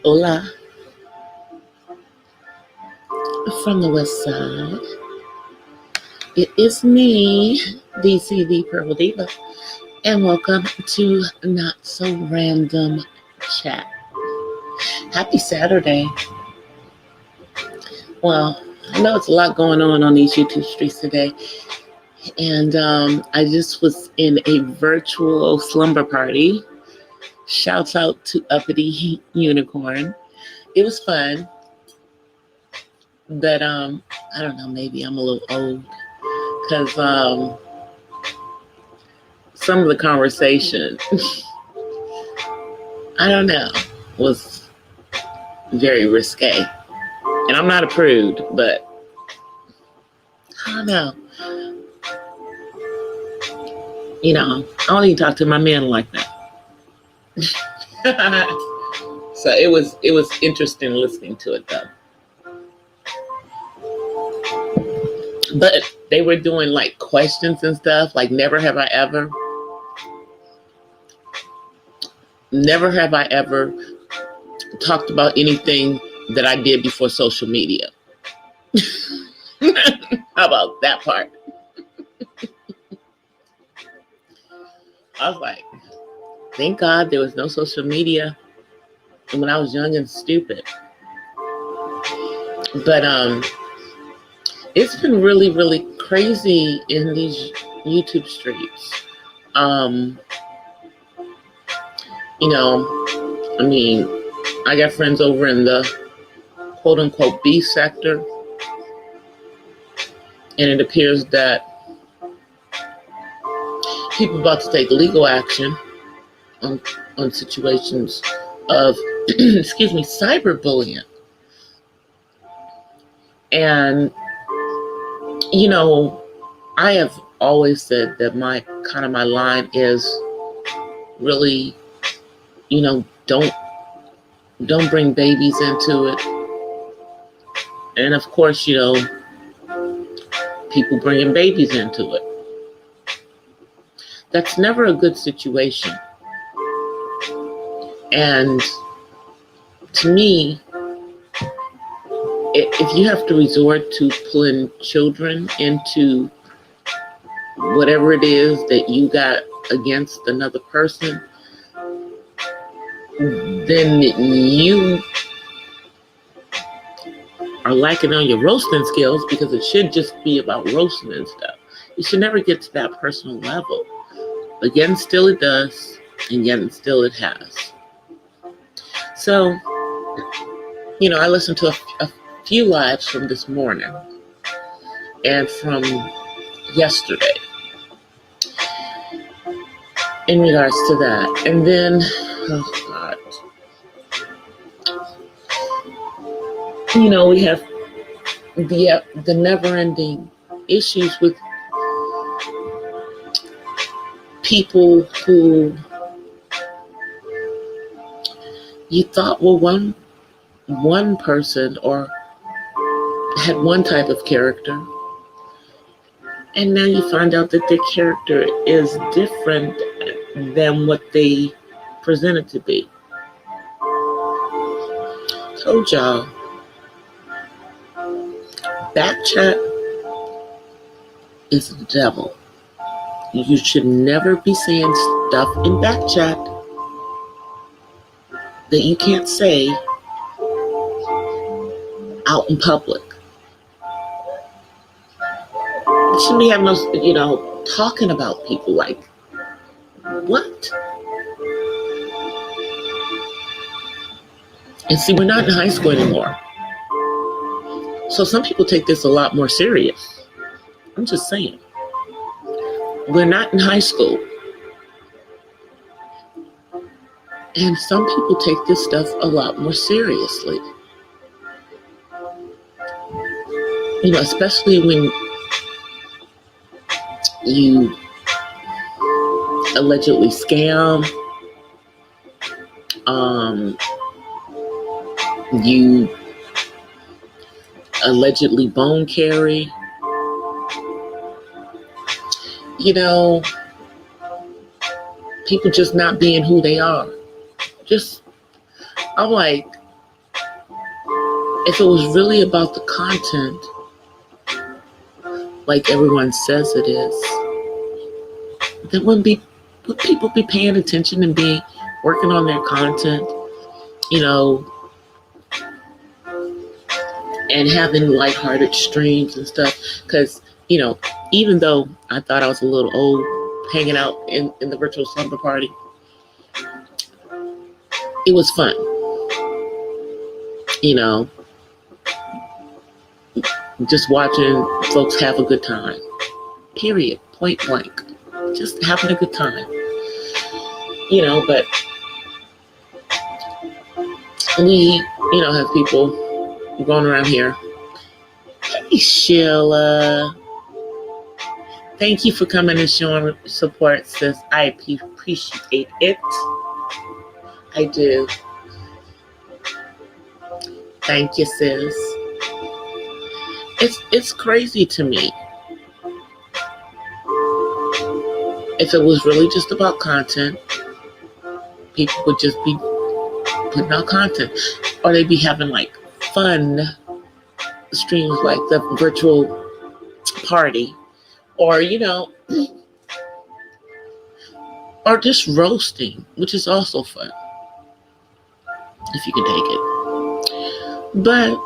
Hola from the west side. It is me, DCThePurpleDiva, and welcome to Not So Random Chat. Happy Saturday. Well, I know it's a lot going on these YouTube streets today, and I just was in a virtual slumber party. Shouts out to Uppity Unicorn. It was fun, but I don't know, maybe I'm a little old because some of the conversation, I don't know, was very risque. And I'm not a prude, but I don't know. You know, I don't even talk to my men like that. So it was interesting listening to it though. But they were doing like questions and stuff, like never have I ever talked about anything that I did before social media. How about that part? I was like, thank God there was no social media when I was young and stupid. But it's been really, really crazy in these YouTube streets. I mean, I got friends over in the quote unquote B sector, and it appears that people are about to take legal action on situations of cyberbullying. And I have always said that my line is really, don't bring babies into it. And of course, people bringing babies into it. That's never a good situation. And to me, if you have to resort to pulling children into whatever it is that you got against another person, then you are lacking on your roasting skills, because it should just be about roasting and stuff. You should never get to that personal level. But yet and still it does, and yet and still it has. So, I listened to a few lives from this morning and from yesterday in regards to that. And then, oh God, we have the never-ending issues with people who you thought were one person or had one type of character, and now you find out that their character is different than what they presented to be. Told y'all, back chat is the devil. You should never be saying stuff in back chat that you can't say out in public. You shouldn't be having no, talking about people like, what? And see, we're not in high school anymore. So some people take this a lot more serious. I'm just saying. We're not in high school. And some people take this stuff a lot more seriously. Especially when you allegedly scam, you allegedly bone carry. People just not being who they are. I'm like, if it was really about the content, like everyone says it is, then would people be paying attention and be working on their content, and having lighthearted streams and stuff? Because, even though I thought I was a little old hanging out in the virtual slumber party, it was fun. Just watching folks have a good time. Period. Point blank. Just having a good time. But we, have people going around here. Hey, Sheila. Thank you for coming and showing support, sis. I appreciate it. I do. Thank you, sis. It's crazy to me. If it was really just about content, people would just be putting out content, or they'd be having like fun streams like the virtual party, or or just roasting, which is also fun if you can take it. But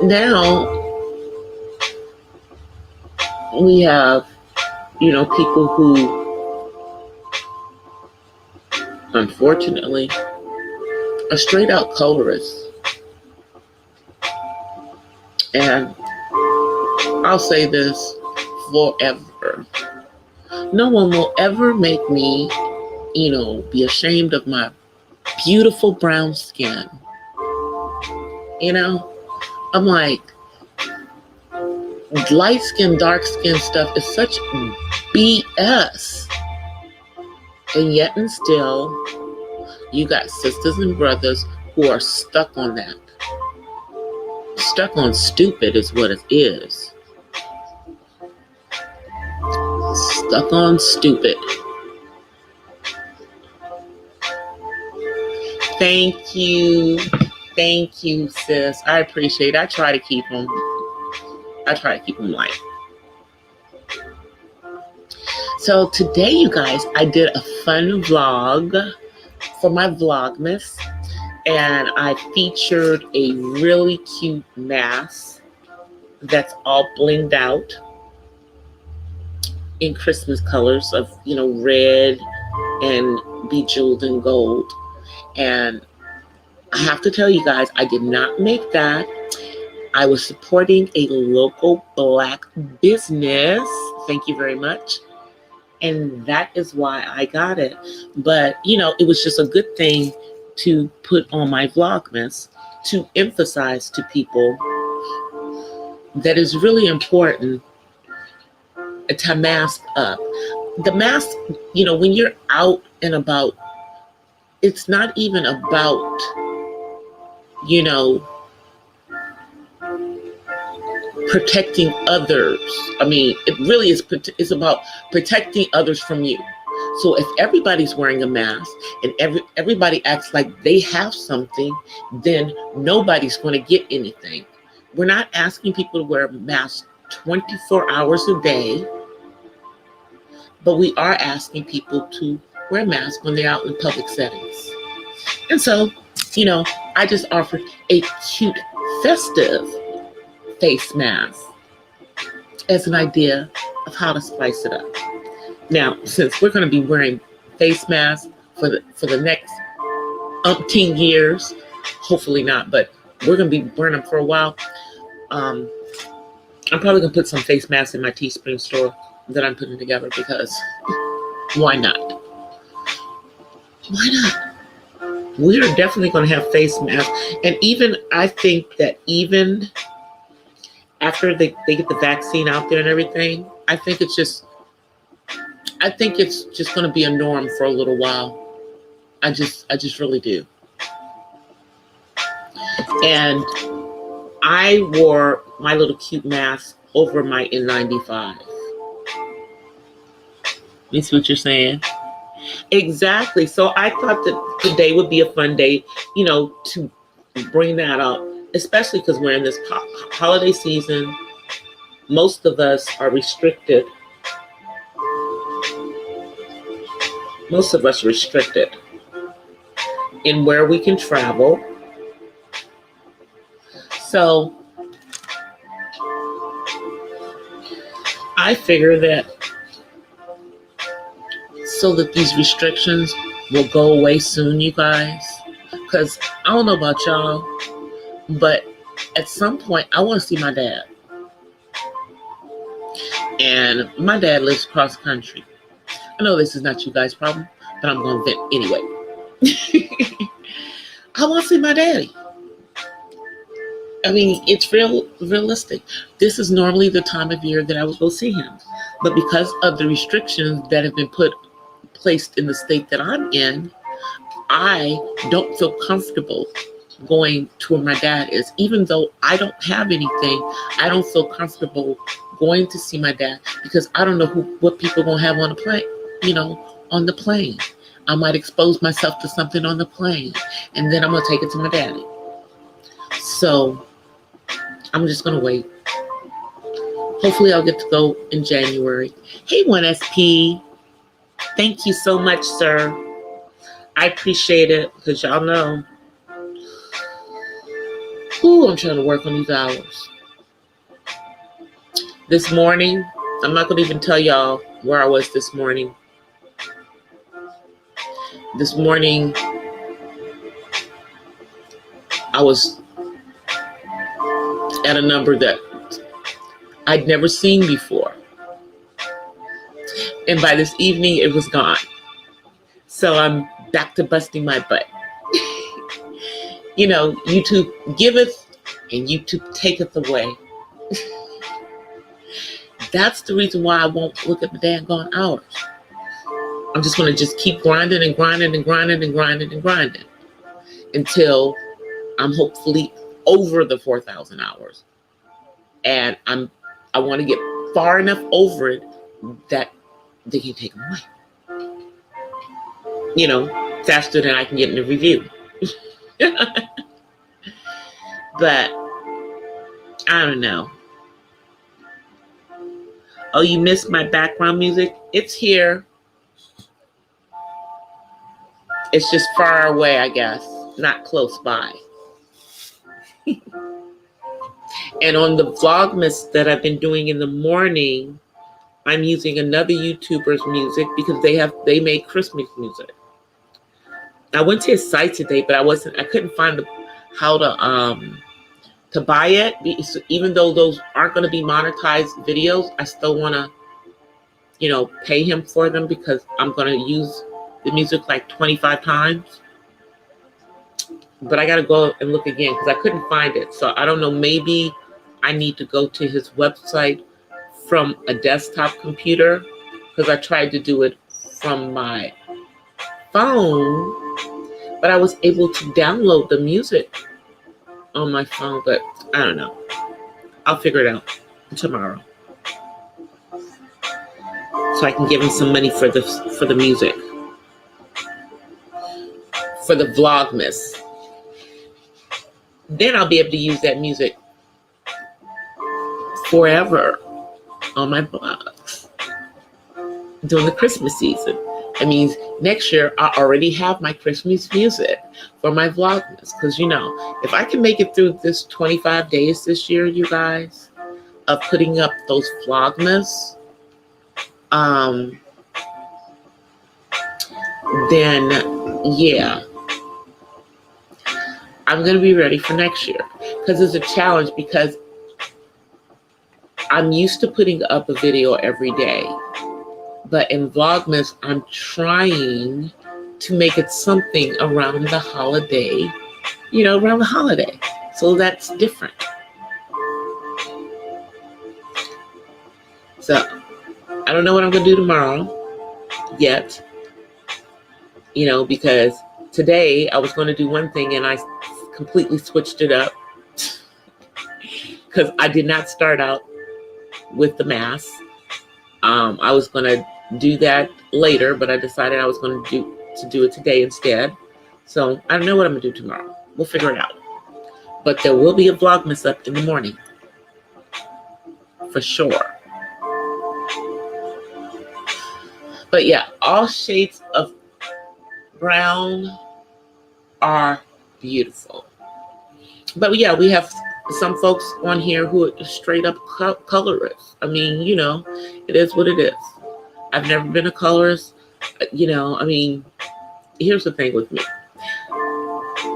now we have people who unfortunately are straight out colorists. And I'll say this forever. No one will ever make me, be ashamed of my beautiful brown skin. I'm like, light skin, dark skin stuff is such BS. And yet and still, you got sisters and brothers who are stuck on that. Stuck on stupid is what it is. Stuck on stupid. Thank you. Thank you, sis. I appreciate it. I try to keep them light. So today, you guys, I did a fun vlog for my Vlogmas, and I featured a really cute mask that's all blinged out in Christmas colors of, red and bejeweled in gold. And I have to tell you guys, I did not make that. I was supporting a local Black business. Thank you very much. And that is why I got it. But, it was just a good thing to put on my Vlogmas to emphasize to people that it's really important to mask up. The mask, when you're out and about, it's not even about, protecting others. I mean, it really is. It's about protecting others from you. So if everybody's wearing a mask and everybody acts like they have something, then nobody's going to get anything. We're not asking people to wear masks 24 hours a day, but we are asking people to wear masks when they're out in public settings. And so, I just offered a cute, festive face mask as an idea of how to spice it up. Now, since we're going to be wearing face masks for the next umpteen years, hopefully not, but we're going to be wearing them for a while. I'm probably going to put some face masks in my Teespring store that I'm putting together, because why not? Why not? We're definitely going to have face masks. And even, I think that even after they get the vaccine out there and everything, I think it's just going to be a norm for a little while. I just really do. And I wore my little cute mask over my N95. You see what you're saying? Exactly. So I thought that today would be a fun day, to bring that up, especially because we're in this holiday season. Most of us are restricted. Most of us are restricted in where we can travel. So I figure that so that these restrictions will go away soon, you guys. Because I don't know about y'all, but at some point I want to see my dad. And my dad lives cross country. I know this is not you guys' problem, but I'm going to vent anyway. I want to see my daddy. I mean, it's realistic. This is normally the time of year that I would go see him. But because of the restrictions that have been placed in the state that I'm in, I don't feel comfortable going to where my dad is. Even though I don't have anything, I don't feel comfortable going to see my dad because I don't know what people are going to have on the plane, on the plane. I might expose myself to something on the plane, and then I'm going to take it to my daddy. So I'm just going to wait. Hopefully I'll get to go in January. Hey, 1SP. Thank you so much, sir. I appreciate it because y'all know. Ooh, I'm trying to work on these hours. This morning, I'm not going to even tell y'all where I was this morning. This morning, I was at a number that I'd never seen before. And by this evening, it was gone. So I'm back to busting my butt. YouTube giveth and YouTube taketh away. That's the reason why I won't look at the daggone hours. I'm just going to keep grinding and grinding and grinding and grinding and grinding until I'm hopefully over the 4,000 hours. And I want to get far enough over it that they can take them away. Faster than I can get in the review. But I don't know. Oh, you missed my background music? It's here. It's just far away, I guess. Not close by. And on the Vlogmas that I've been doing in the morning, I'm using another YouTuber's music because they make Christmas music. I went to his site today, but I couldn't find how to buy it. Even though those aren't going to be monetized videos, I still want to, pay him for them because I'm going to use the music like 25 times. But I got to go and look again because I couldn't find it. So I don't know, maybe I need to go to his website from a desktop computer because I tried to do it from my phone. But I was able to download the music on my phone, but I don't know. I'll figure it out tomorrow. So I can give him some money for the music. For the Vlogmas. Then I'll be able to use that music forever on my vlogs during the Christmas season. That means next year I already have my Christmas music for my Vlogmas. Because, if I can make it through this 25 days this year, you guys, of putting up those Vlogmas, then, yeah, I'm going to be ready for next year. Because it's a challenge because I'm used to putting up a video every day. But in Vlogmas, I'm trying to make it something around the holiday, around the holiday. So that's different. So I don't know what I'm going to do tomorrow yet, because today I was going to do one thing and I completely switched it up because I did not start out with the mask. I was going to do that later, but I decided I was going to do it today instead. So I don't know what I'm gonna do tomorrow. We'll figure it out. But there will be a Vlogmas up in the morning. For sure. But yeah, all shades of brown are beautiful. But yeah, we have some folks on here who are straight up colorists. I mean, you know, it is what it is. I've never been a colorist. You know, I mean, here's the thing with me.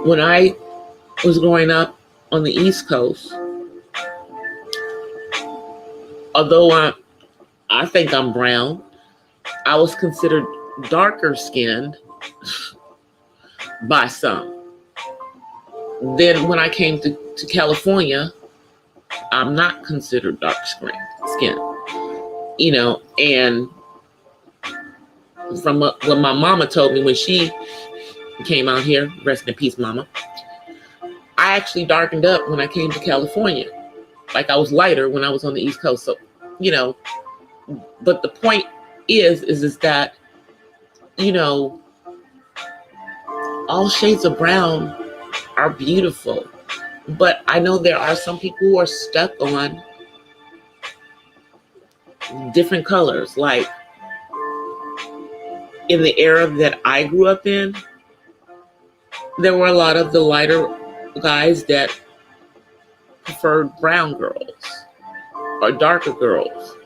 When I was growing up on the East Coast, although I think I'm brown, I was considered darker skinned by some. Then when I came to California, I'm not considered dark skin, you know, and from what my mama told me when she came out here, rest in peace, mama, I actually darkened up when I came to California. Like I was lighter when I was on the East Coast. So, you know, but the point is that, you know, all shades of brown are beautiful. But I know there are some people who are stuck on different colors. Like in the era that I grew up in, there were a lot of the lighter guys that preferred brown girls or darker girls.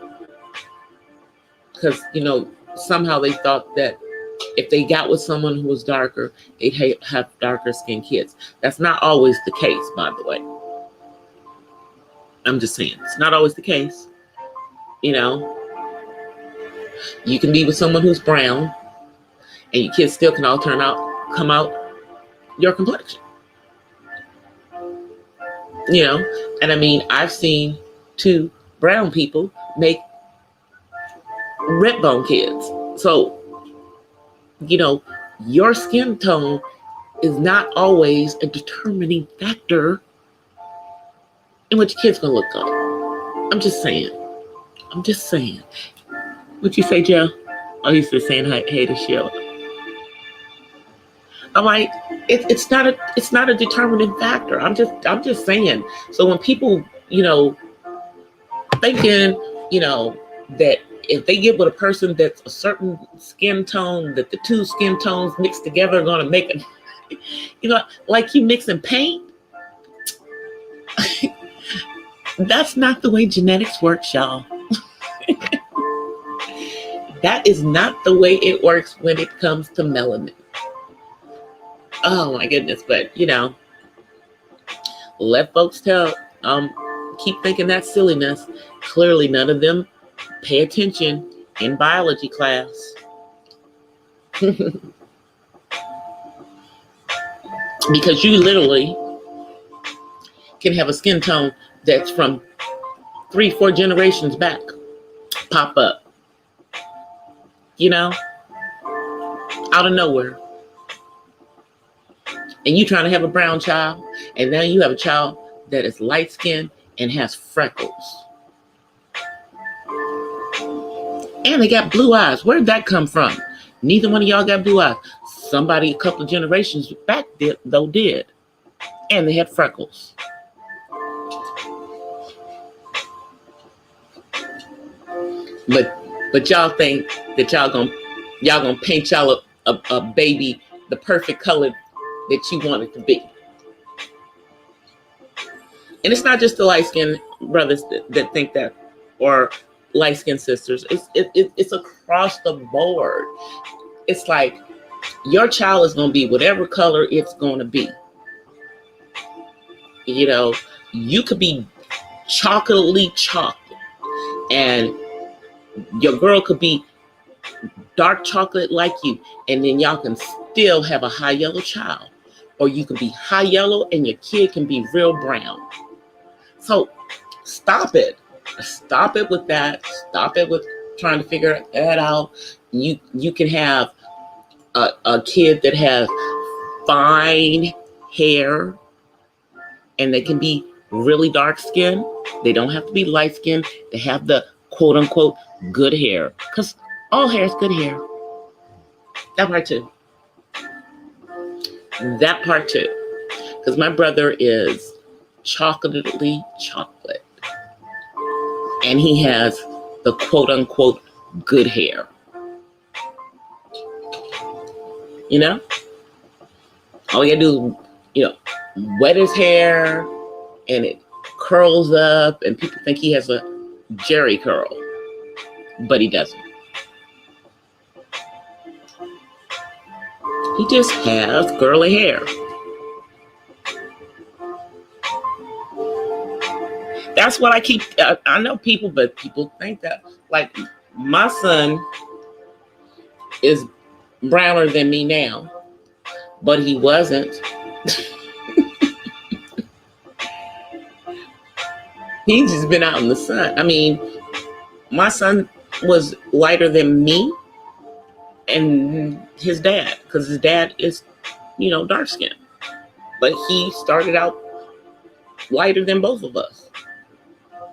Because, you know, somehow they thought that if they got with someone who was darker, they'd have darker skinned kids. That's not always the case, by the way. I'm just saying, it's not always the case. You know, you can be with someone who's brown and your kids still can all come out your complexion. You know, and I mean, I've seen 2 brown people make red bone kids. So, you know, your skin tone is not always a determining factor in what your kid's gonna look like. I'm just saying. What'd you say, Joe? Oh, he's just saying hey to Sheila. I'm like, it's not a determining factor. I'm just saying. So when people, you know, thinking, you know, that if they get with a person that's a certain skin tone, that the 2 skin tones mixed together are going to make it, you know, like you mixing paint. That's not the way genetics works, y'all. That is not the way it works when it comes to melanin. Oh my goodness. But, you know, let folks keep thinking that silliness. Clearly none of them pay attention in biology class. Because you literally can have a skin tone that's from 3-4 generations back pop up, you know, out of nowhere. And you trying to have a brown child, and now you have a child that is light skinned and has freckles. And they got blue eyes. Where did that come from? Neither one of y'all got blue eyes. Somebody a couple of generations back did. And they had freckles. But y'all think that y'all gonna paint y'all a baby the perfect color that you want it to be. And it's not just the light-skinned brothers that think that, or light-skinned sisters. It's across the board. It's like your child is going to be whatever color it's going to be. You know, you could be chocolatey chocolate, and your girl could be dark chocolate like you, and then y'all can still have a high yellow child. Or you can be high yellow and your kid can be real brown. So stop it. Stop it with that. Stop it with trying to figure that out. You can have a kid that has fine hair and they can be really dark skinned. They don't have to be light skinned. They have the quote unquote good hair. Because all hair is good hair. That part too. That part too. Because my brother is chocolatey chocolate. And he has the quote unquote good hair. You know? All you gotta do is, wet his hair and it curls up and people think he has a Jerry curl. But he doesn't. He just has curly hair. That's what I keep. I know people, but people think that. Like, my son is browner than me now, but he wasn't. He's just been out in the sun. I mean, my son was lighter than me and his dad, because his dad is, dark skinned. But he started out lighter than both of us.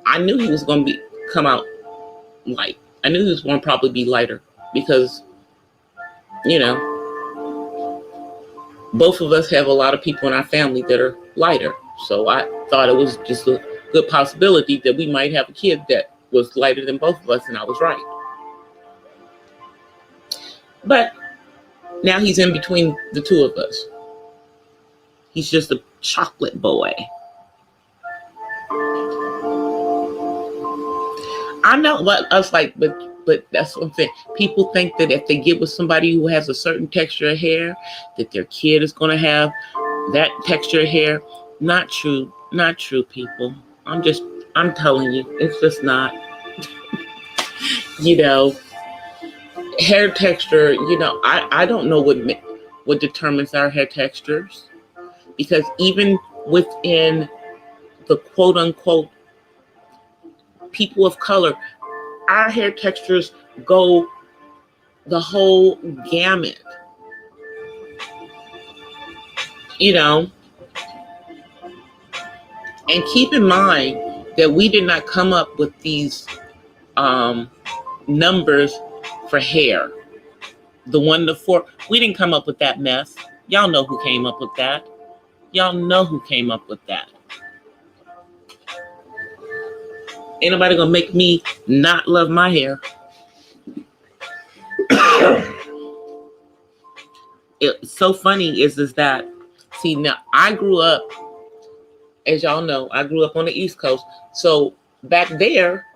I knew he was going to come out light. I knew he was going to probably be lighter because, both of us have a lot of people in our family that are lighter. So I thought it was just a good possibility that we might have a kid that was lighter than both of us, and I was right. But now he's in between the two of us. He's just a chocolate boy. I know what I was like, but that's what I'm saying. People think that if they get with somebody who has a certain texture of hair, that their kid is going to have that texture of hair. Not true. Not true, people. I'm telling you, it's just not. Hair texture, I don't know what determines our hair textures, because even within the quote unquote people of color, our hair textures go the whole gamut. And keep in mind that we did not come up with these numbers for hair. The 1 to 4, we didn't come up with that mess. Y'all know who came up with that. Ain't nobody gonna make me not love my hair. It's so funny is that, see, now I grew up, as y'all know, I grew up on the East Coast. So back there,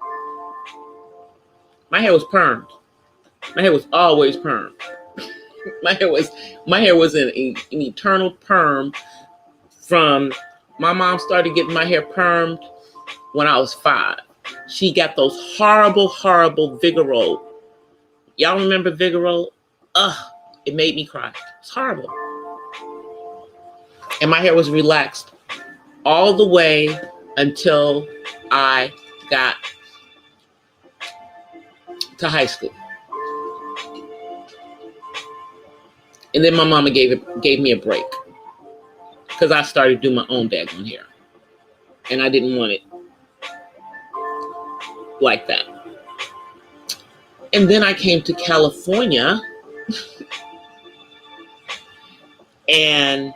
my hair was permed. My hair was always permed. My hair was an eternal perm. From my mom started getting my hair permed when I was 5. She got those horrible Vigoro. Y'all remember Vigoro? It made me cry. It's horrible. And my hair was relaxed all the way until I got to high school. And then my mama gave me a break because I started doing my own daggone hair. And I didn't want it like that. And then I came to California and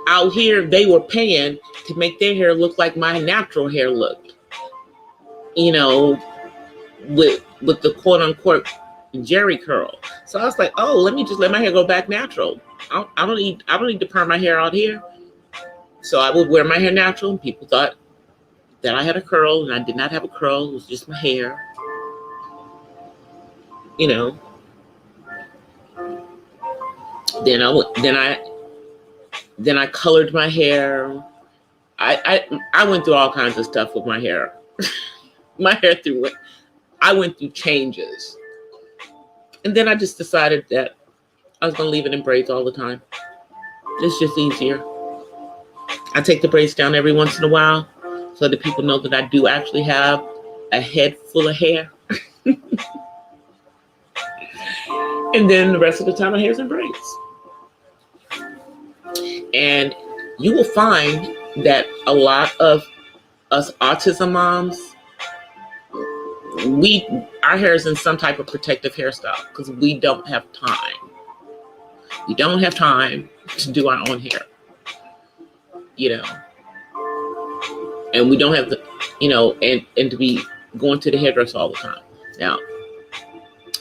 out here they were paying to make their hair look like my natural hair looked. With the quote unquote Jerry curl. So I was like, oh, let me just let my hair go back natural. I don't need to perm my hair out here. So I would wear my hair natural, and people thought that I had a curl, and I did not have a curl. It was just my hair. Then I colored my hair. I went through all kinds of stuff with my hair. I went through changes. And then I just decided that I was going to leave it in braids all the time. It's just easier. I take the braids down every once in a while so that people know that I do actually have a head full of hair. And then the rest of the time my hair's in braids. And you will find that a lot of us autism moms, our hair is in some type of protective hairstyle because we don't have time. We don't have time to do our own hair, you know, and we don't have the, you know, and to be going to the hairdresser all the time. Now,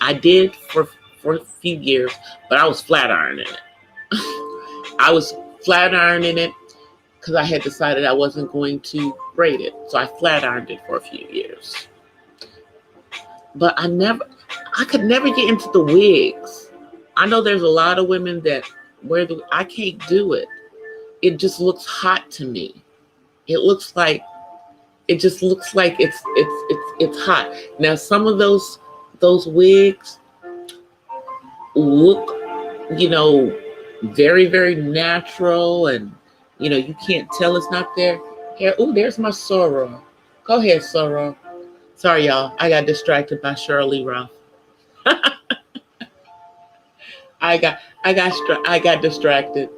I did for a few years, but I was flat ironing it. I was flat ironing it because I had decided I wasn't going to braid it. So I flat ironed it for a few years. But I could never get into the wigs. I know there's a lot of women that wear I can't do it. It just looks hot to me. It just looks like it's hot. Now some of those wigs look, you know, very, very natural, and you know, you can't tell it's not there. Here, oh, there's my sorrow. Go ahead, sorrow. Sorry, y'all. I got distracted by Shirley Ruff. I got distracted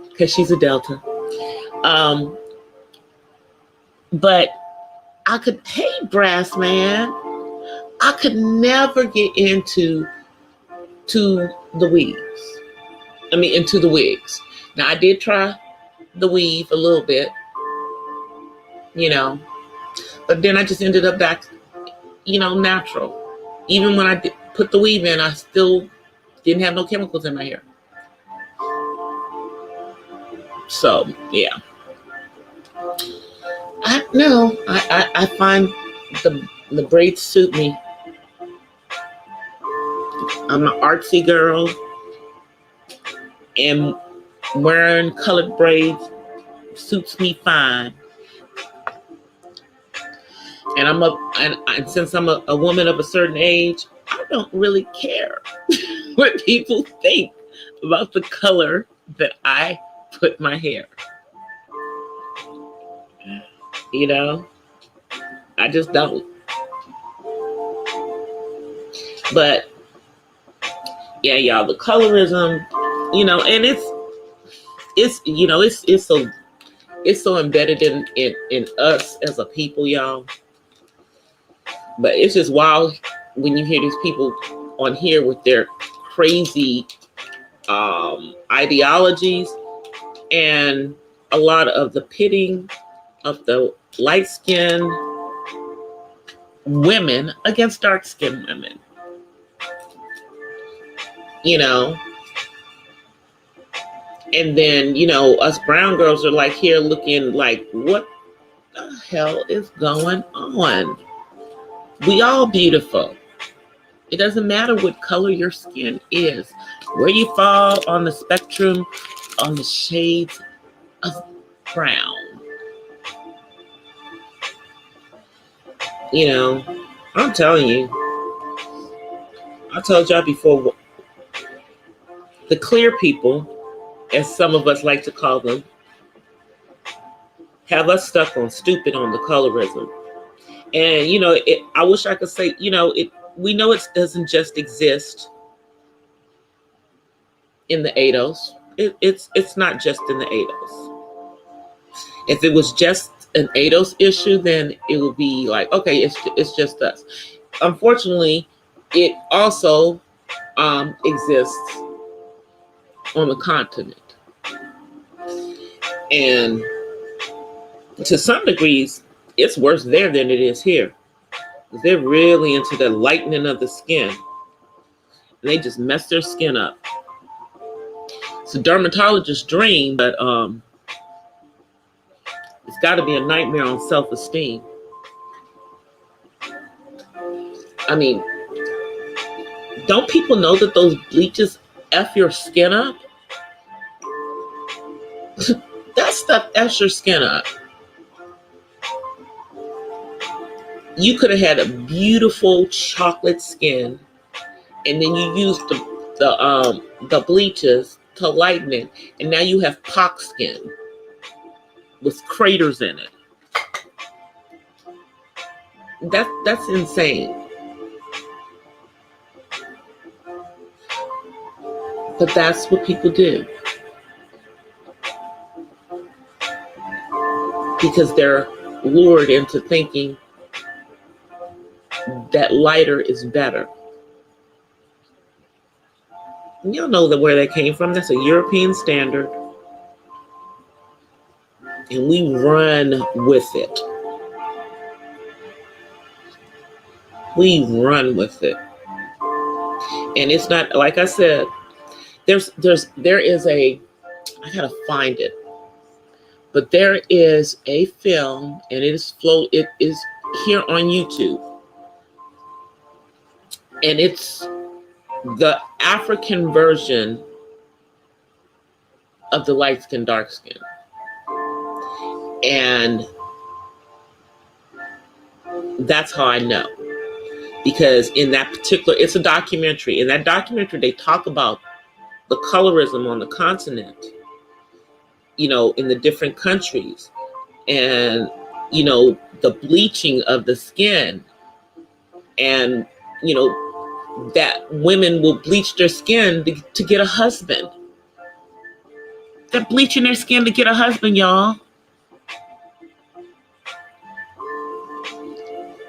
because she's a Delta. But I could, hey, brass man, I could never get into the wigs. Now I did try the weave a little bit, you know, but then I just ended up back, you know, natural. Even when I put the weave in, I still didn't have no chemicals in my hair. So yeah, I find the braids suit me. I'm an artsy girl, and wearing colored braids suits me fine. And since I'm a woman of a certain age, I don't really care what people think about the color that I put my hair. You know, I just don't. But yeah, y'all, the colorism, you know, and it's you know, it's so embedded in us as a people, y'all. But it's just wild when you hear these people on here with their crazy ideologies, and a lot of the pitting of the light-skinned women against dark-skinned women. You know, and then, you know, us brown girls are like here looking like, what the hell is going on? We all beautiful. It doesn't matter what color your skin is, where you fall on the spectrum, on the shades of brown. You know, I'm telling you, I told y'all before, the clear people, as some of us like to call them, have us stuck on stupid on the colorism. And, you know, I wish I could say, you know, we know it doesn't just exist in the ADOS. It's not just in the ADOS. If it was just an ADOS issue, then it would be like, okay, it's just us. Unfortunately, it also exists on the continent. And to some degrees, it's worse there than it is here. They're really into the lightening of the skin. And they just mess their skin up. It's a dermatologist's dream, but it's got to be a nightmare on self-esteem. I mean, don't people know that those bleaches F your skin up? That stuff F's your skin up. You could have had a beautiful chocolate skin, and then you used the bleaches to lighten it, and now you have pock skin with craters in it. That's insane. But that's what people do. Because they're lured into thinking that lighter is better. You don't know where that came from. That's a European standard. And we run with it. We run with it. And it's not, like I said, there is a, I gotta find it, but there is a film, and it is here on YouTube, and it's the African version of the light skin, dark skin. And that's how I know. Because in that particular, it's a documentary. In that documentary, they talk about the colorism on the continent, in the different countries, and, the bleaching of the skin, and, that women will bleach their skin to get a husband. They're bleaching their skin to get a husband, y'all.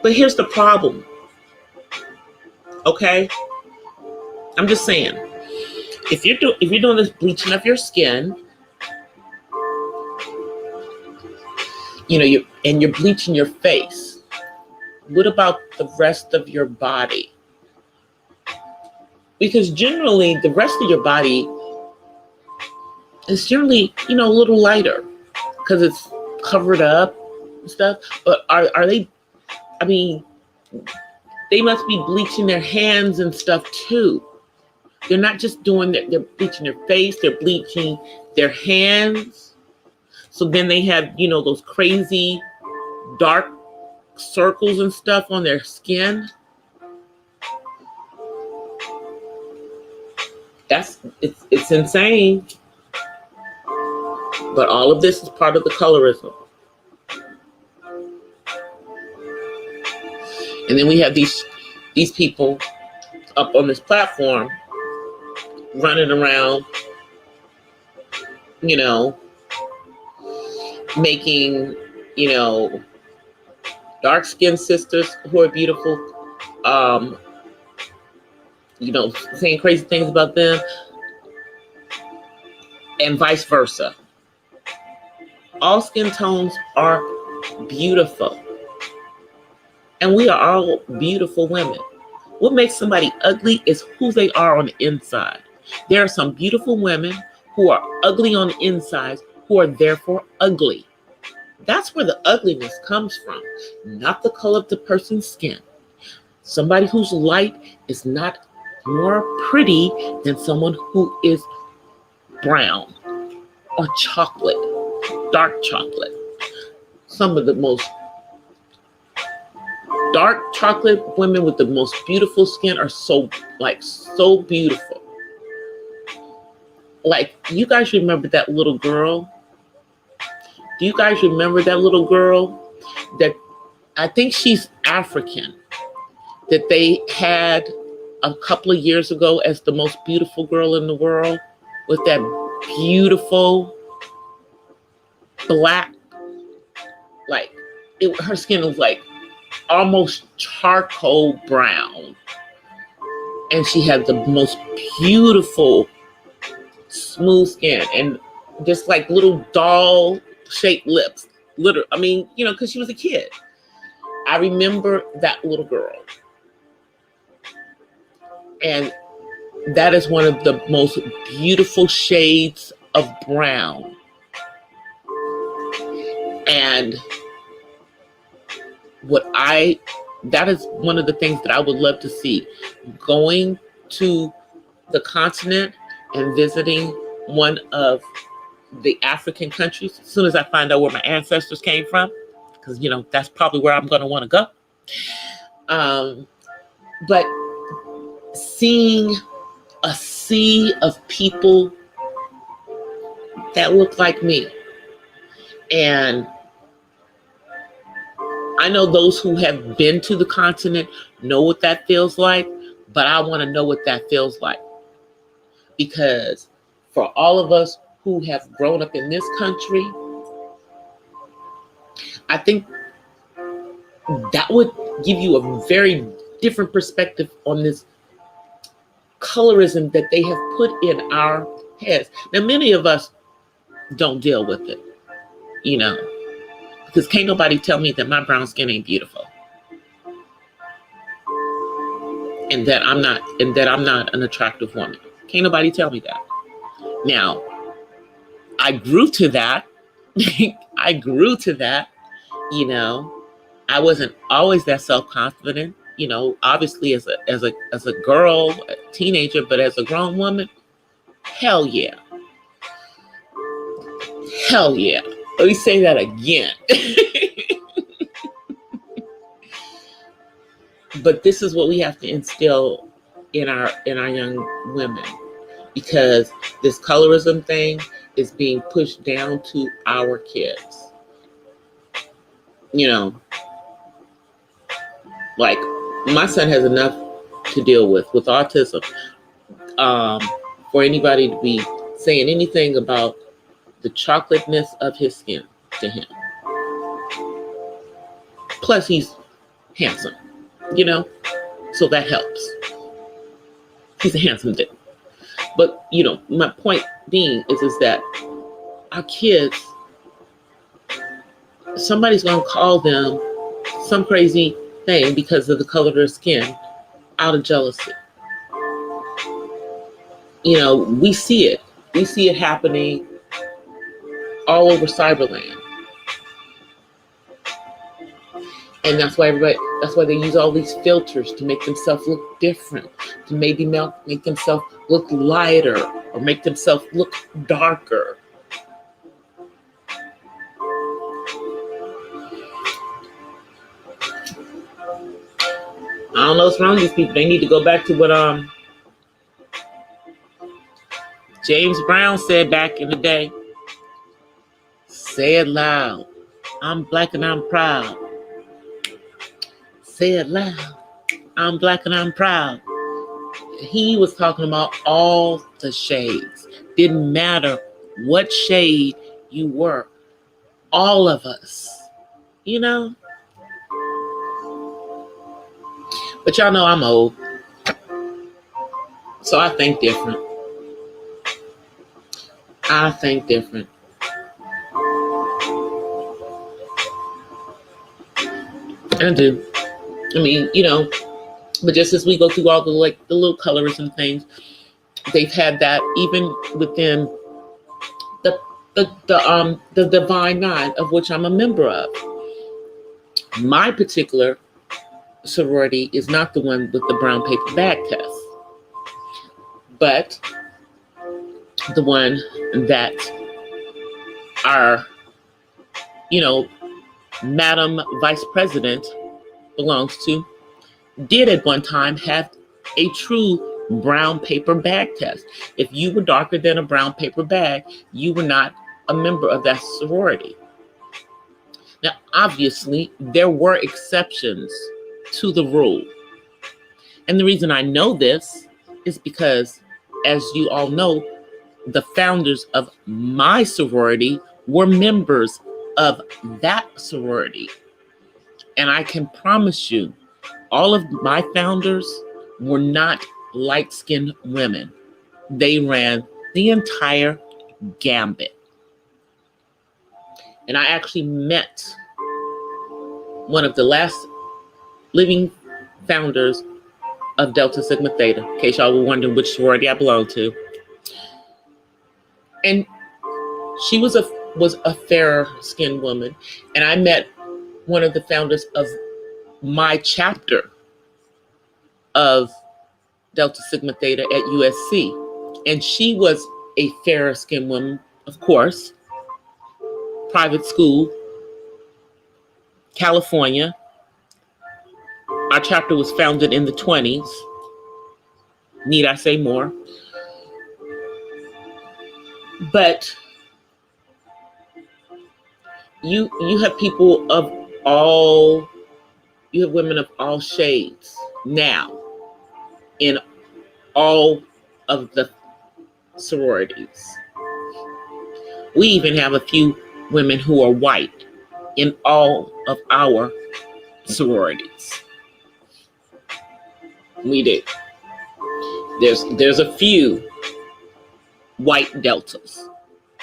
But here's the problem. Okay? I'm just saying, if you're doing this bleaching of your skin, you're bleaching your face, what about the rest of your body? Because generally, the rest of your body is generally, a little lighter because it's covered up and stuff. But are they, they must be bleaching their hands and stuff too. They're not just doing that, they're bleaching their face, they're bleaching their hands. So then they have, those crazy dark circles and stuff on their skin. It's insane. But all of this is part of the colorism. And then we have these people up on this platform running around, making, dark-skinned sisters who are beautiful, saying crazy things about them, and vice versa. All skin tones are beautiful. And we are all beautiful women. What makes somebody ugly is who they are on the inside. There are some beautiful women who are ugly on the inside, who are therefore ugly. That's where the ugliness comes from, not the color of the person's skin. Somebody who's light is not more pretty than someone who is brown or chocolate, dark chocolate. Some of the most dark chocolate women with the most beautiful skin are so beautiful. Like, you guys remember that little girl? Do you guys remember that little girl that, I think she's African, that they had a couple of years ago as the most beautiful girl in the world, with that beautiful black, her skin was like almost charcoal brown, and she had the most beautiful smooth skin and just like little doll shaped lips, because she was a kid. I remember that little girl, and that is one of the most beautiful shades of brown. And that is one of the things that I would love to see, going to the continent and visiting one of the African countries as soon as I find out where my ancestors came from, because that's probably where I'm going to want to go. But seeing a sea of people that look like me, and I know those who have been to the continent know what that feels like, but I want to know what that feels like. Because for all of us who have grown up in this country, I think that would give you a very different perspective on this colorism that they have put in our heads. Now, many of us don't deal with it, you know, because can't nobody tell me that my brown skin ain't beautiful, and that I'm not an attractive woman. Can't nobody tell me that. Now, I grew to that. I grew to that, you know. I wasn't always that self-confident, you know, obviously as a girl, a teenager, but as a grown woman, hell yeah. Hell yeah. Let me say that again. But this is what we have to instill in our young women, because this colorism thing is being pushed down to our kids. You know, like my son has enough to deal with autism, for anybody to be saying anything about the chocolateness of his skin to him. Plus he's handsome, you know, so that helps. He's a handsome dude. But, you know, my point being is that our kids, somebody's going to call them some crazy thing because of the color of their skin out of jealousy. You know, we see it. We see it happening all over cyberland. And that's why they use all these filters to make themselves look different, to maybe make themselves look lighter or make themselves look darker. I don't know what's wrong with these people. They need to go back to what James Brown said back in the day. Say it loud. I'm black and I'm proud. Say it loud. I'm black and I'm proud. He was talking about all the shades. Didn't matter what shade you were. All of us. You know? But y'all know I'm old. So I think different. I think different. I do. I mean, you know, but just as we go through all the little colorism things, they've had that even within the Divine Nine, of which I'm a member of. My particular sorority is not the one with the brown paper bag test, but the one that our, you know, Madam Vice President belongs to, did at one time have a true brown paper bag test. If you were darker than a brown paper bag, you were not a member of that sorority. Now, obviously, there were exceptions to the rule. And the reason I know this is because, as you all know, the founders of my sorority were members of that sorority. And I can promise you, all of my founders were not light-skinned women. They ran the entire gambit. And I actually met one of the last living founders of Delta Sigma Theta, in case y'all were wondering which sorority I belong to. And she was a fair-skinned woman. And I met one of the founders of my chapter of Delta Sigma Theta at USC. And she was a fair-skinned woman, of course, private school, California. Our chapter was founded in the 1920s. Need I say more? But you have people of all, you have women of all shades now in all of the sororities. We even have a few women who are white in all of our sororities. We do. There's a few white deltas.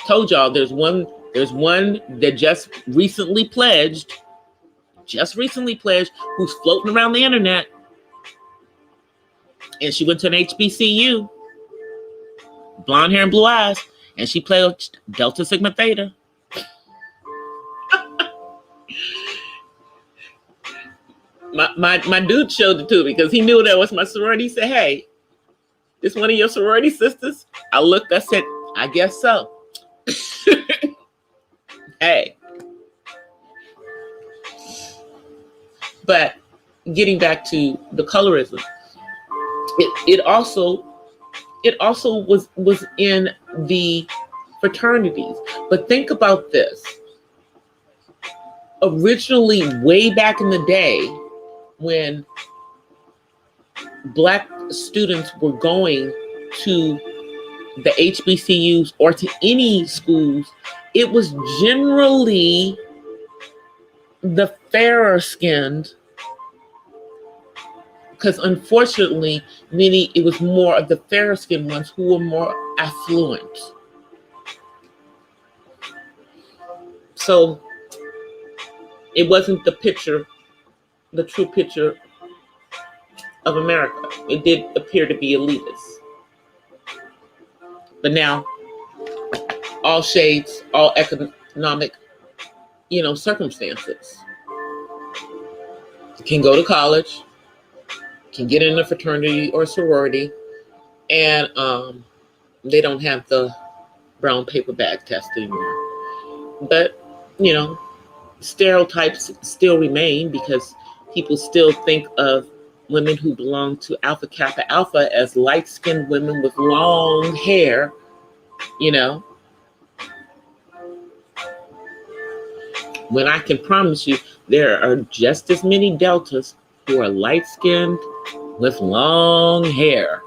Told y'all there's one that just recently pledged, who's floating around the internet. And she went to an HBCU, blonde hair and blue eyes, and she played Delta Sigma Theta. My dude showed it too because he knew that was my sorority. He said, "Hey, this one of your sorority sisters?" I looked, I said, "I guess so." Hey. But getting back to the colorism, it also was in the fraternities. But think about this. Originally, way back in the day, when Black students were going to the HBCUs or to any schools, it was generally the fairer skinned, because unfortunately, it was more of the fairer skinned ones who were more affluent. So it wasn't the true picture of America. It did appear to be elitist. But now, all shades, all economic, circumstances. Can go to college, can get in a fraternity or sorority, and they don't have the brown paper bag test anymore. But, stereotypes still remain because people still think of women who belong to Alpha Kappa Alpha as light-skinned women with long hair, when I can promise you there are just as many deltas who are light-skinned with long hair.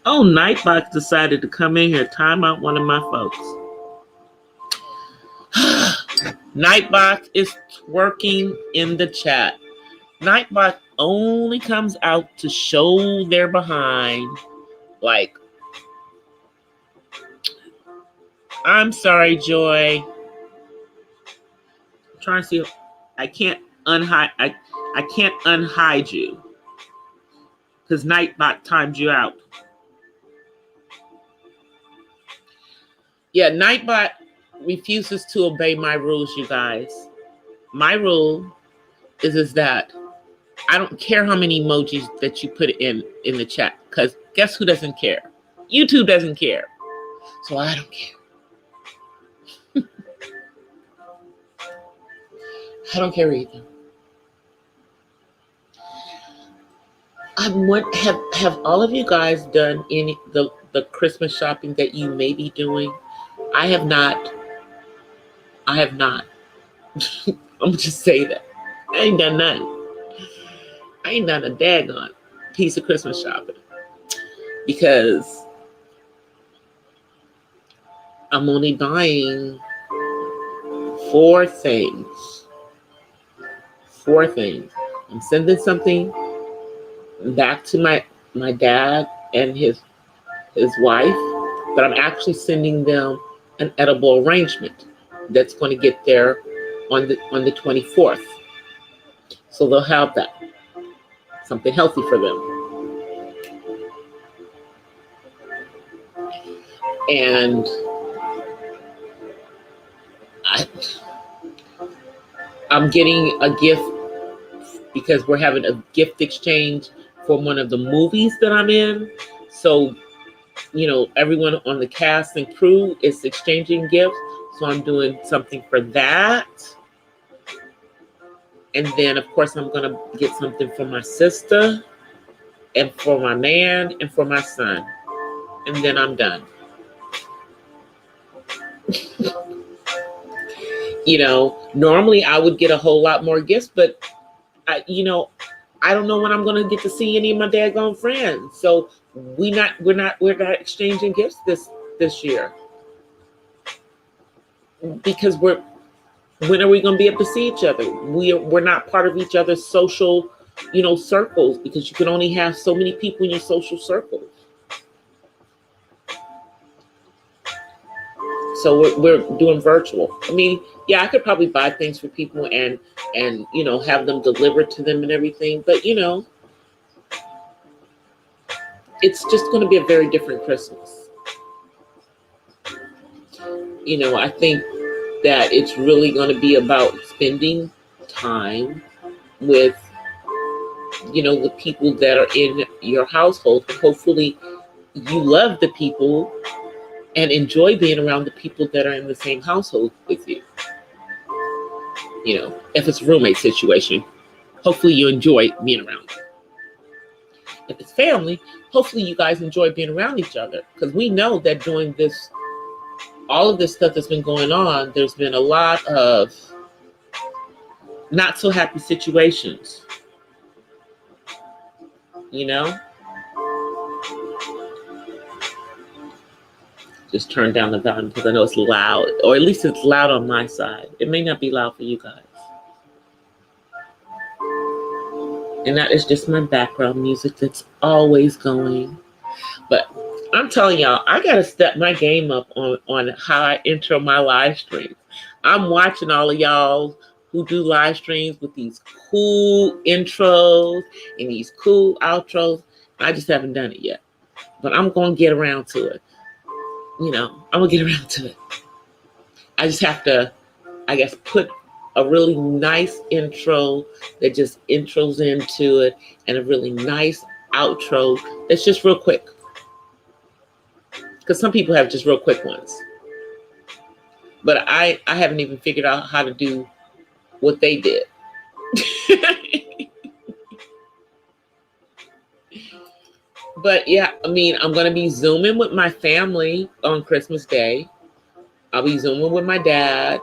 Oh, Nightbox decided to come in here, time out one of my folks. Nightbox is twerking in the chat. Nightbox only comes out to show their behind. Like, I'm sorry, Joy. I'm trying to see if I can't unhide. I can't unhide you because Nightbot timed you out. Yeah, Nightbot refuses to obey my rules, you guys. My rule is that I don't care how many emojis that you put in the chat, because guess who doesn't care? YouTube doesn't care. So I don't care. I don't care either. Have all of you guys done the Christmas shopping that you may be doing? I have not. I'm gonna just say that. I ain't done nothing. I ain't done a daggone piece of Christmas shopping because I'm only buying 4 things. 4 things. I'm sending something back to my dad and his wife, but I'm actually sending them an edible arrangement that's going to get there on the 24th. So they'll have that. Something healthy for them. And I'm getting a gift because we're having a gift exchange for one of the movies that I'm in. So, everyone on the cast and crew is exchanging gifts. So I'm doing something for that. And then, of course, I'm going to get something for my sister and for my man and for my son. And then I'm done. Normally I would get a whole lot more gifts, but I don't know when I'm going to get to see any of my daggone friends. So we're not exchanging gifts this year because we're When are we going to be able to see each other? We're not part of each other's social, circles, because you can only have so many people in your social circles. So we're doing virtual. I mean, yeah, I could probably buy things for people and have them delivered to them and everything, but it's just going to be a very different Christmas. I think that it's really going to be about spending time with the people that are in your household. Hopefully you love the people and enjoy being around the people that are in the same household with you. If it's a roommate situation, hopefully you enjoy being around them. If it's family, hopefully you guys enjoy being around each other, because we know that during all of this stuff that's been going on, there's been a lot of not so happy situations. Just turn down the volume because I know it's loud, or at least it's loud on my side. It may not be loud for you guys. And that is just my background music that's always going. But I'm telling y'all, I got to step my game up on how I intro my live streams. I'm watching all of y'all who do live streams with these cool intros and these cool outros. I just haven't done it yet. But I'm going to get around to it. I'm going to get around to it. I just have to, I guess, put a really nice intro that just intros into it, and a really nice outro that's just real quick. Because some people have just real quick ones. But I haven't even figured out how to do what they did. But yeah, I mean, I'm going to be Zooming with my family on Christmas Day. I'll be Zooming with my dad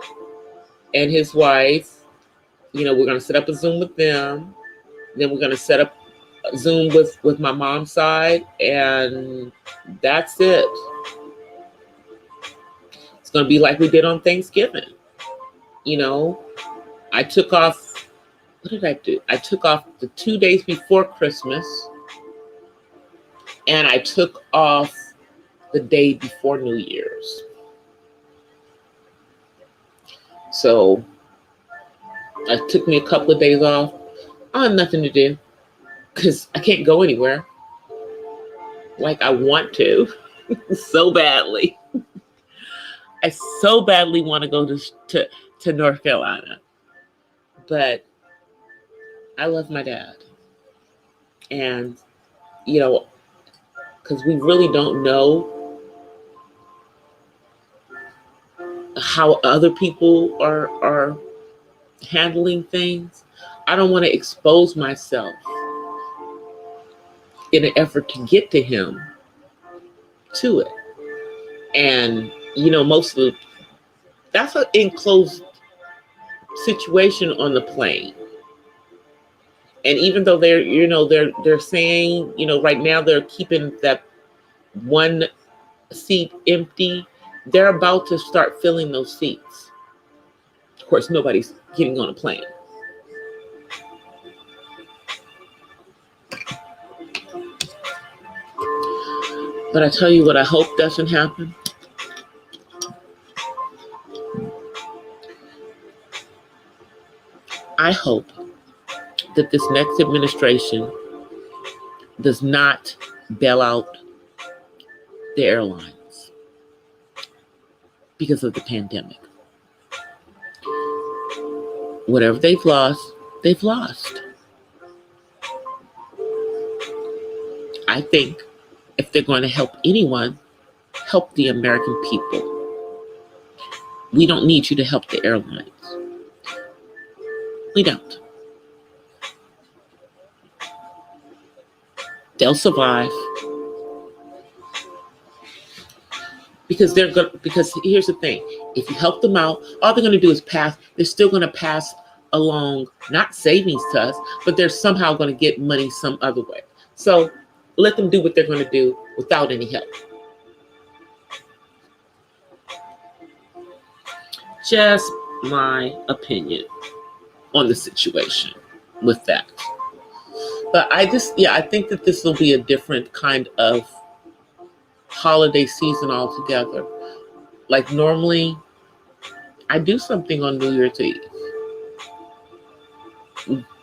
and his wife. We're going to set up a Zoom with them. Then we're going to set up a Zoom with my mom's side. And that's it. It's going to be like we did on Thanksgiving. I took off, what did I do? I took off the 2 days before Christmas. And I took off the day before New Year's. So it took me a couple of days off. I have nothing to do because I can't go anywhere like I want to so badly. I so badly want to go to North Carolina. But I love my dad. And, because we really don't know how other people are handling things. I don't want to expose myself in an effort to get to him to it. And, that's an enclosed situation on the plane. And even though they're saying, right now they're keeping that one seat empty, they're about to start filling those seats. Of course, nobody's getting on a plane. But I tell you what, I hope doesn't happen. I hope that this next administration does not bail out the airlines because of the pandemic. Whatever they've lost, they've lost. I think if they're going to help anyone, help the American people. We don't need you to help the airlines. We don't. They'll survive. Because here's the thing. If you help them out, all they're going to do is they're still going to pass along, not savings to us, but they're somehow going to get money some other way. So let them do what they're going to do without any help. Just my opinion on the situation with that. But I think that this will be a different kind of holiday season altogether. Like normally, I do something on New Year's Eve,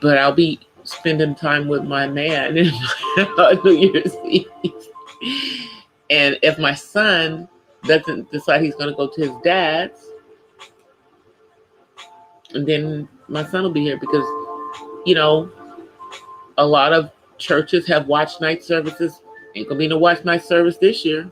but I'll be spending time with my man on New Year's Eve. And if my son doesn't decide he's going to go to his dad's, and then my son will be here because, a lot of churches have watch night services. Ain't going to be no watch night service this year.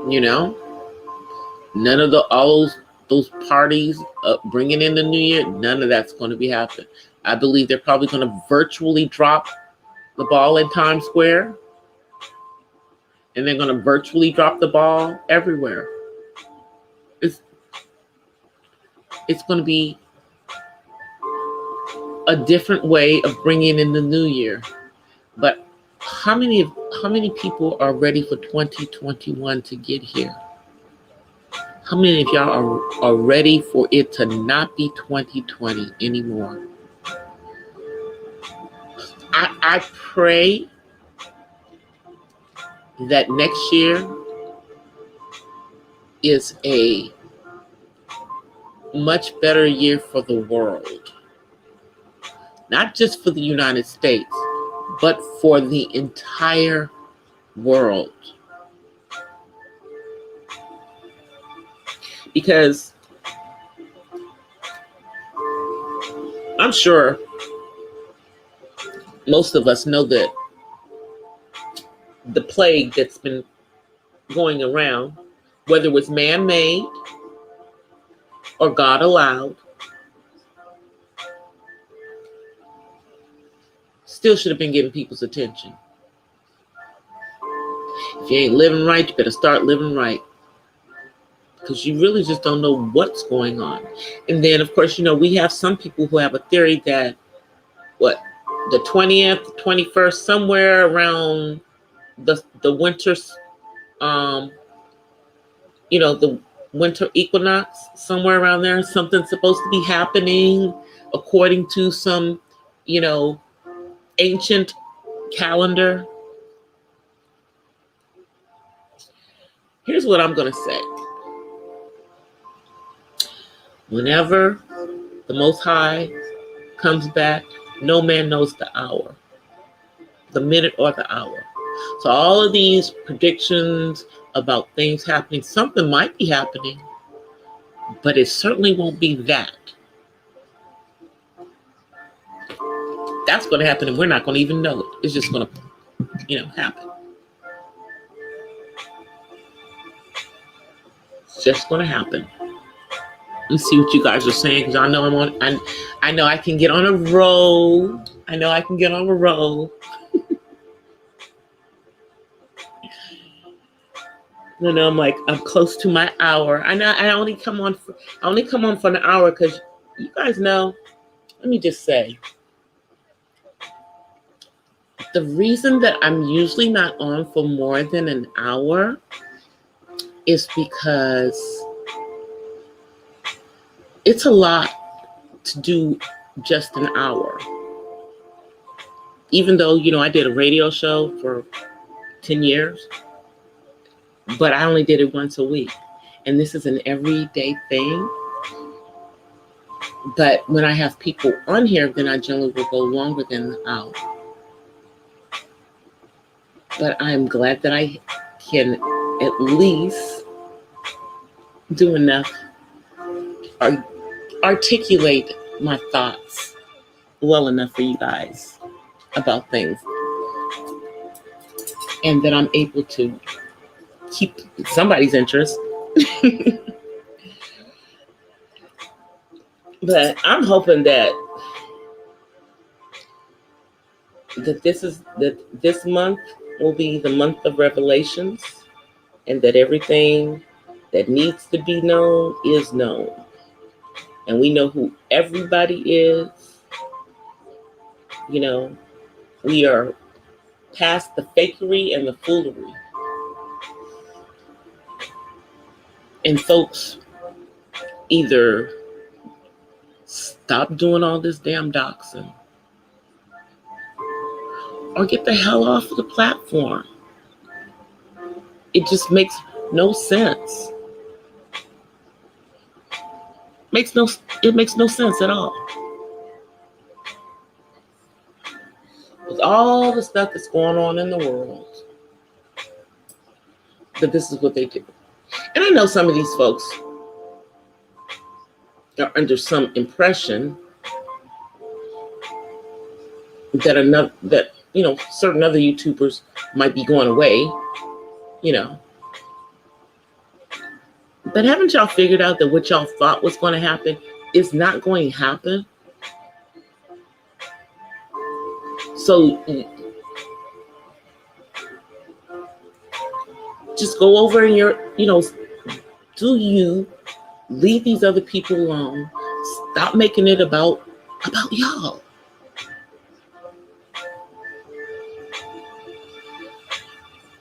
None of all those parties bringing in the new year, none of that's going to be happening. I believe they're probably going to virtually drop the ball in Times Square, and they're going to virtually drop the ball everywhere. It's going to be a different way of bringing in the new year. But how many people are ready for 2021 to get here? How many of y'all are ready for it to not be 2020 anymore? I pray that next year is a much better year for the world. Not just for the United States, but for the entire world. Because I'm sure most of us know that the plague that's been going around, whether it was man-made or God allowed, still should have been getting people's attention. If you ain't living right, you better start living right. Because you really just don't know what's going on. And then, of course, we have some people who have a theory that, the 20th, 21st, somewhere around the winter, the winter equinox, somewhere around there, something's supposed to be happening according to some, ancient calendar. Here's what I'm going to say. Whenever the Most High comes back, no man knows the hour, the minute or the hour. So all of these predictions about things happening, something might be happening, but it certainly won't be that. That's going to happen and we're not going to even know it. It's just going to, happen. It's just going to happen. Let me see what you guys are saying, because I know I know I can get on a roll. I know I can get on a roll. I'm close to my hour. I know I only come on for an hour because you guys know, let me just say, the reason that I'm usually not on for more than an hour is because it's a lot to do just an hour. Even though, I did a radio show for 10 years, but I only did it once a week. And this is an everyday thing. But when I have people on here, then I generally will go longer than an hour. But I'm glad that I can at least do enough or articulate my thoughts well enough for you guys about things, and that I'm able to keep somebody's interest. But I'm hoping that this month will be the month of revelations, and that everything that needs to be known is known. And we know who everybody is. We are past the fakery and the foolery. And folks either stop doing all this damn doxing or get the hell off of the platform. It just makes no sense. It makes no sense at all. With all the stuff that's going on in the world, but this is what they do. And I know some of these folks are under some impression that certain other YouTubers might be going away, But haven't y'all figured out that what y'all thought was going to happen is not going to happen? So just go over in your, leave these other people alone. Stop making it about y'all.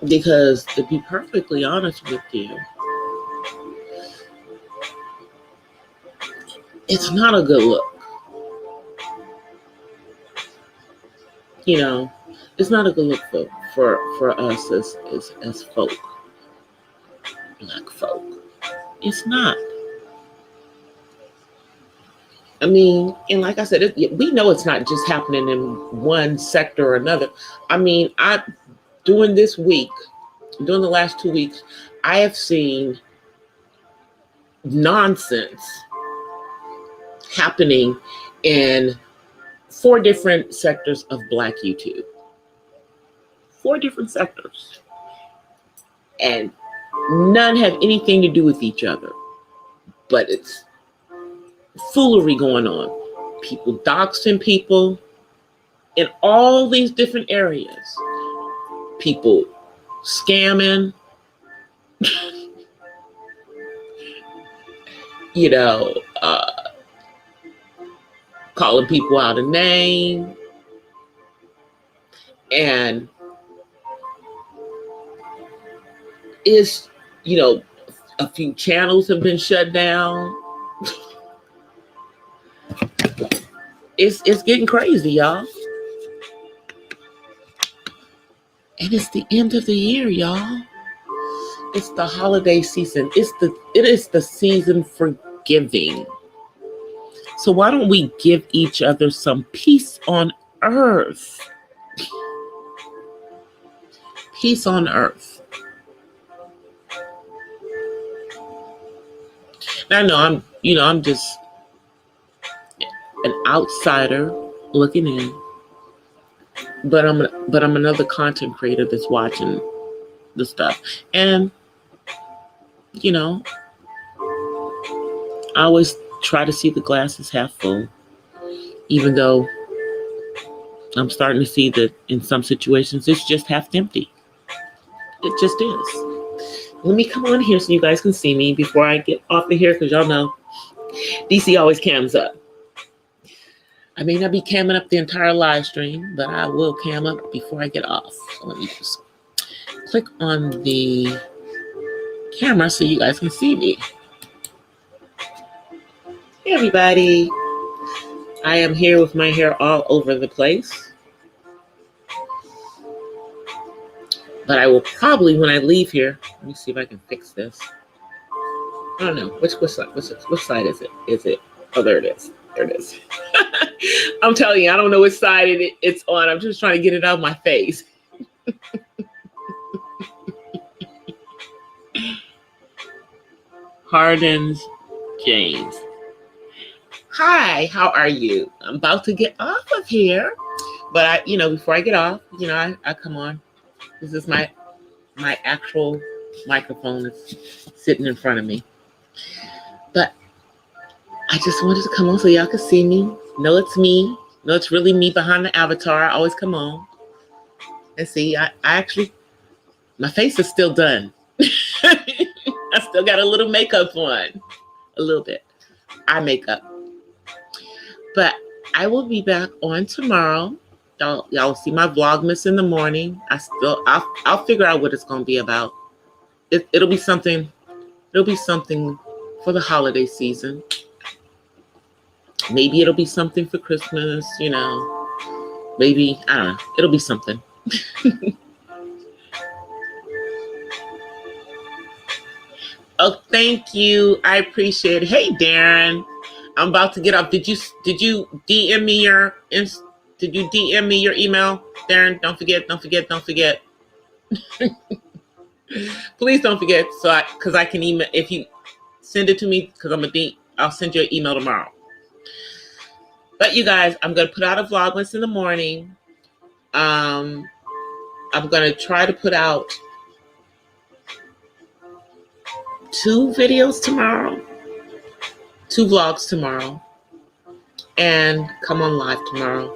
Because to be perfectly honest with you, it's not a good look. It's not a good look for us as folk, Black folk. It's not. I mean, and like I said, we know it's not just happening in one sector or another. I mean, during the last 2 weeks, I have seen nonsense happening in 4 different sectors of Black YouTube. 4 different sectors. And none have anything to do with each other. But it's foolery going on. People doxing people in all these different areas. People scamming. Calling people out of name. And a few channels have been shut down. It's getting crazy, y'all. And it's the end of the year, y'all. It's the holiday season. It is the season for giving. So why don't we give each other some peace on earth? Peace on earth. Now, I know I'm just an outsider looking in, but I'm another content creator that's watching the stuff, and I always try to see the glass is half full, even though I'm starting to see that in some situations it's just half empty. It just is. Let me come on here so you guys can see me before I get off of here, because y'all know DC always cams up. I may not be camming up the entire live stream, but I will cam up before I get off. So let me just click on the camera so you guys can see me. Hey everybody, I am here with my hair all over the place. But I will probably, when I leave here, let me see if I can fix this. I don't know, which side is it? Is it? Oh, there it is. There it is. I'm telling you, I don't know which side it's on. I'm just trying to get it out of my face. Hardens James. Hi, how are you? I'm about to get off of here. But before I get off, I come on. This is my actual microphone that's sitting in front of me. But I just wanted to come on so y'all could see me. Know it's me. Know it's really me behind the avatar. I always come on. And see, I actually, my face is still done. I still got a little makeup on. A little bit. Eye makeup. But I will be back on tomorrow. Y'all see my Vlogmas in the morning. I'll figure out what it's going to be about. It'll be something It'll be something for the holiday season. Maybe it'll be something for Christmas, you know. Maybe, I don't know. It'll be something. Oh, thank you. I appreciate it. Hey, Darren. I'm about to get off. Did you DM me your email, Darren? Don't forget. Please don't forget, because I can email if you send it to me, because I'll send you an email tomorrow. But you guys, I'm gonna put out a Vlogmas in the morning. I'm gonna try to put out 2 videos tomorrow, 2 vlogs tomorrow, and come on live tomorrow,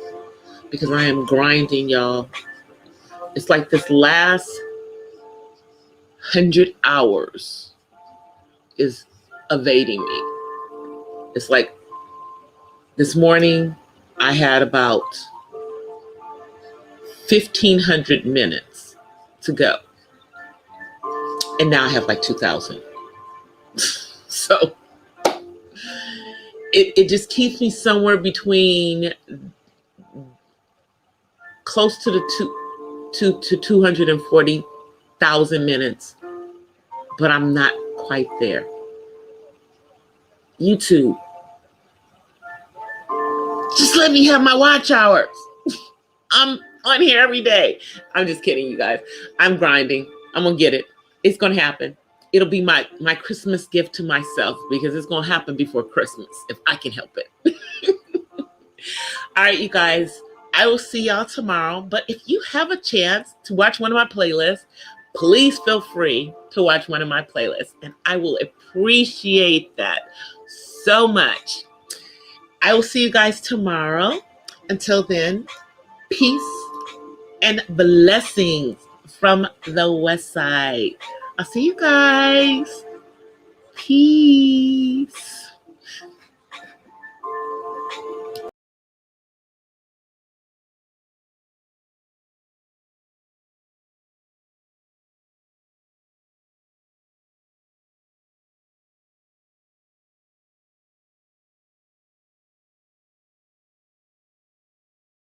because I am grinding, y'all. It's like this last 100 hours is evading me. It's like this morning I had about 1,500 minutes to go, and now I have like 2,000. So it just keeps me somewhere between close to the 240,000 minutes, but I'm not quite there. YouTube, just let me have my watch hours. I'm on here every day. I'm just kidding, you guys. I'm grinding. I'm gonna get it. It's gonna happen. It'll be my Christmas gift to myself, because it's gonna happen before Christmas if I can help it. All right, you guys. I will see y'all tomorrow. But if you have a chance to watch one of my playlists, please feel free to watch one of my playlists, and I will appreciate that so much. I will see you guys tomorrow. Until then, peace and blessings from the West Side. I'll see you guys. Peace.